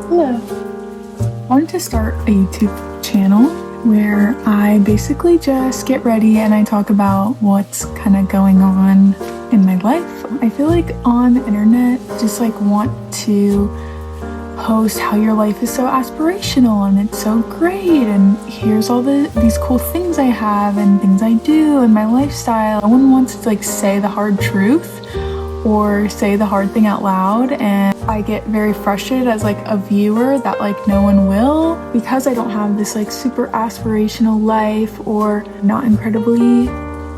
Hello. I wanted to start a YouTube channel where I basically just get ready and I talk about what's kind of going on in my life. I feel like on the internet, just like want to post how your life is so aspirational and it's so great and here's all these cool things I have and things I do and my lifestyle. No one wants to like say the hard truth or say the hard thing out loud, and I get very frustrated as like a viewer that like no one will, because I don't have this like super aspirational life or not incredibly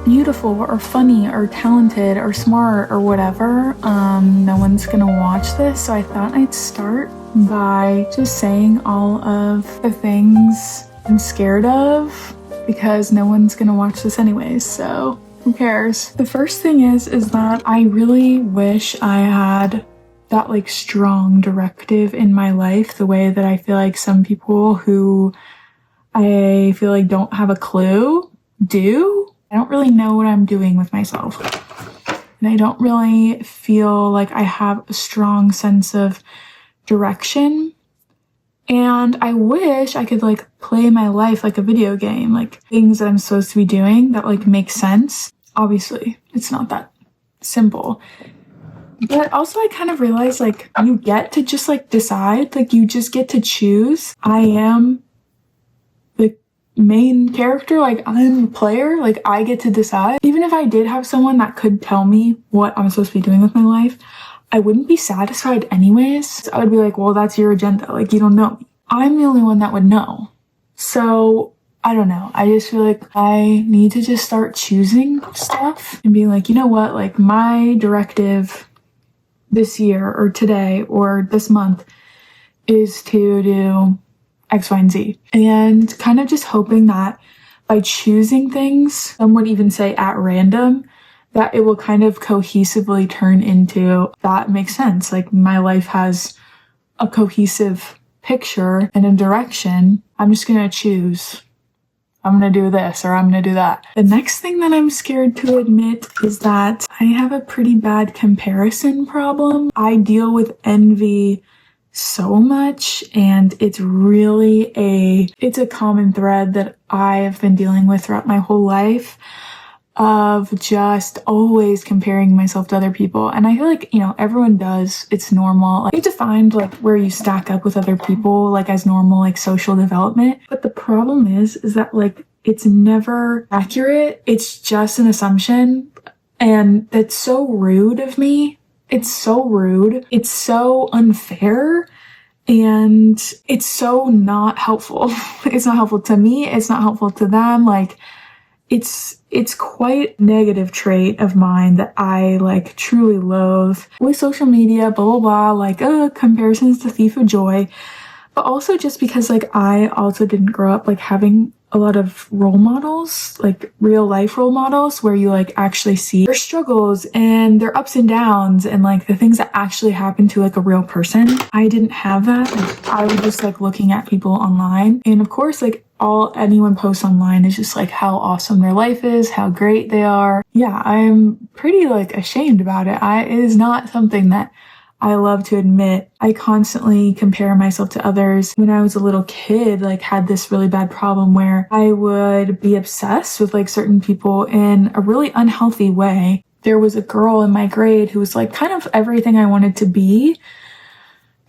beautiful or funny or talented or smart or whatever. No one's gonna watch this, so I thought I'd start by just saying all of the things I'm scared of, because no one's gonna watch this anyways, so who cares? The first thing is that I really wish I had that like strong directive in my life, the way that I feel like some people who I feel like don't have a clue do. I don't really know what I'm doing with myself. And I don't really feel like I have a strong sense of direction. And I wish I could like play my life like a video game, like things that I'm supposed to be doing that like make sense. Obviously, it's not that simple. But also I kind of realized like you get to just like decide, like you just get to choose. I am the main character, like I'm the player, like I get to decide. Even if I did have someone that could tell me what I'm supposed to be doing with my life, I wouldn't be satisfied anyways. I would be like, well, that's your agenda. Like, you don't know me. I'm the only one that would know. So, I don't know. I just feel like I need to just start choosing stuff and being like, you know what? Like, my directive this year or today or this month is to do X, Y, and Z. And kind of just hoping that by choosing things, some would even say at random, that it will kind of cohesively turn into, that makes sense. Like my life has a cohesive picture and a direction. I'm just going to choose. I'm going to do this or I'm going to do that. The next thing that I'm scared to admit is that I have a pretty bad comparison problem. I deal with envy so much, and it's really it's a common thread that I have been dealing with throughout my whole life, of just always comparing myself to other people. And I feel like, you know, everyone does. It's normal. Like, you have to find like where you stack up with other people, like as normal, like social development. But the problem is that like, it's never accurate. It's just an assumption. And that's so rude of me. It's so rude. It's so unfair. And it's so not helpful. It's not helpful to me. It's not helpful to them. Like, it's quite a negative trait of mine that I like truly loathe. With social media, blah, blah, blah, like, comparison's the thief of joy. But also just because like I also didn't grow up like having a lot of role models, like real life role models, where you like actually see their struggles and their ups and downs and like the things that actually happen to like a real person. I didn't have that. Like, I was just like looking at people online, and of course like all anyone posts online is just like how awesome their life is, how great they are. Yeah, I'm pretty like ashamed about it. It is not something that I love to admit. I constantly compare myself to others. When I was a little kid, like had this really bad problem where I would be obsessed with like certain people in a really unhealthy way. There was a girl in my grade who was like kind of everything I wanted to be.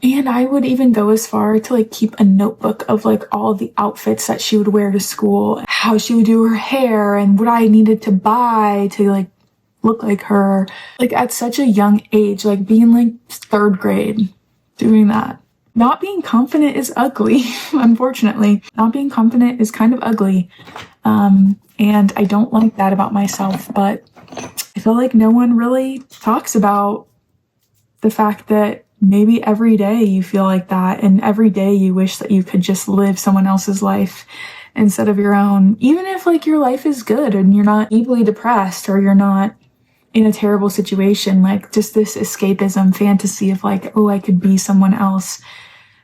And I would even go as far to like keep a notebook of like all the outfits that she would wear to school, how she would do her hair, and what I needed to buy to like look like her. Like at such a young age, like being like 3rd grade, doing that. Not being confident is ugly, unfortunately. Not being confident is kind of ugly. And I don't like that about myself, but I feel like no one really talks about the fact that maybe every day you feel like that, and every day you wish that you could just live someone else's life instead of your own. Even if like your life is good and you're not deeply depressed or you're not in a terrible situation, like just this escapism fantasy of like, oh, I could be someone else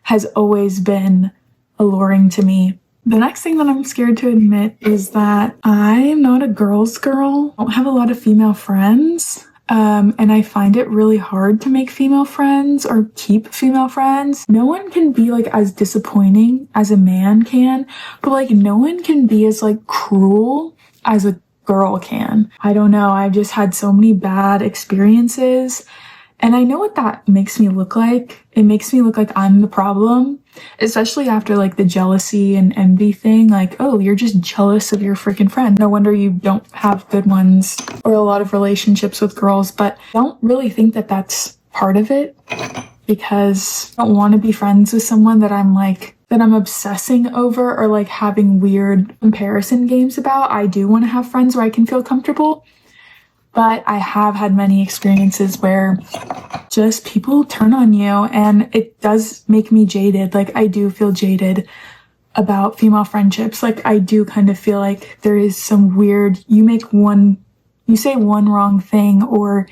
has always been alluring to me. The next thing that I'm scared to admit is that I'm not a girl's girl. I don't have a lot of female friends. And I find it really hard to make female friends or keep female friends. No one can be like as disappointing as a man can, but like no one can be as like cruel as a girl can. I don't know. I've just had so many bad experiences. And I know what that makes me look like. It makes me look like I'm the problem, especially after like the jealousy and envy thing. Like, oh, you're just jealous of your freaking friend. No wonder you don't have good ones or a lot of relationships with girls. But I don't really think that that's part of it, because I don't want to be friends with someone that I'm obsessing over or like having weird comparison games about. I do want to have friends where I can feel comfortable. But I have had many experiences where just people turn on you, and it does make me jaded. Like, I do feel jaded about female friendships. Like, I do kind of feel like there is some weird, you say one wrong thing or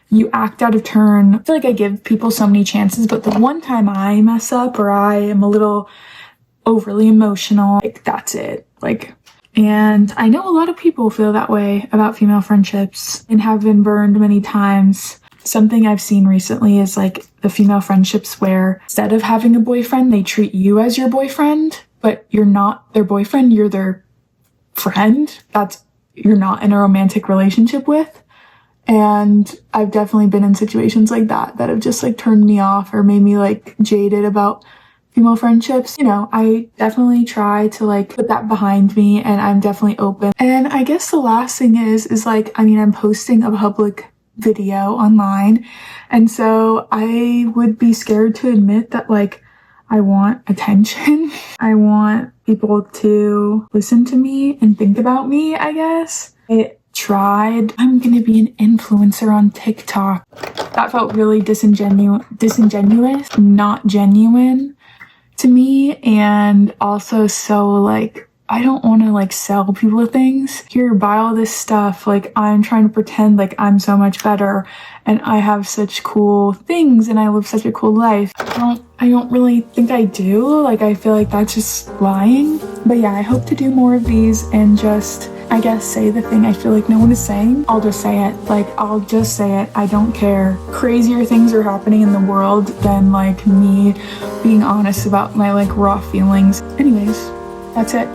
you act out of turn. I feel like I give people so many chances, but the one time I mess up or I am a little overly emotional, like, that's it. Like, and I know a lot of people feel that way about female friendships and have been burned many times. Something I've seen recently is like the female friendships where instead of having a boyfriend, they treat you as your boyfriend, but you're not their boyfriend, you're their friend. You're not in a romantic relationship with. And I've definitely been in situations like that have just like turned me off or made me like jaded about female friendships. You know, I definitely try to like put that behind me, and I'm definitely open. And I guess the last thing is like, I mean, I'm posting a public video online, and so I would be scared to admit that like I want attention. I want people to listen to me and think about me, I guess. I'm gonna be an influencer on TikTok. That felt really disingenuous, not genuine to me, and also so like I don't want to like sell people things. Here, buy all this stuff. Like, I'm trying to pretend like I'm so much better and I have such cool things and I live such a cool life. I don't really think I do. Like, I feel like that's just lying. But yeah, I hope to do more of these and just, I guess, say the thing I feel like no one is saying. I'll just say it. Like, I'll just say it. I don't care. Crazier things are happening in the world than like me being honest about my like raw feelings. Anyways, that's it.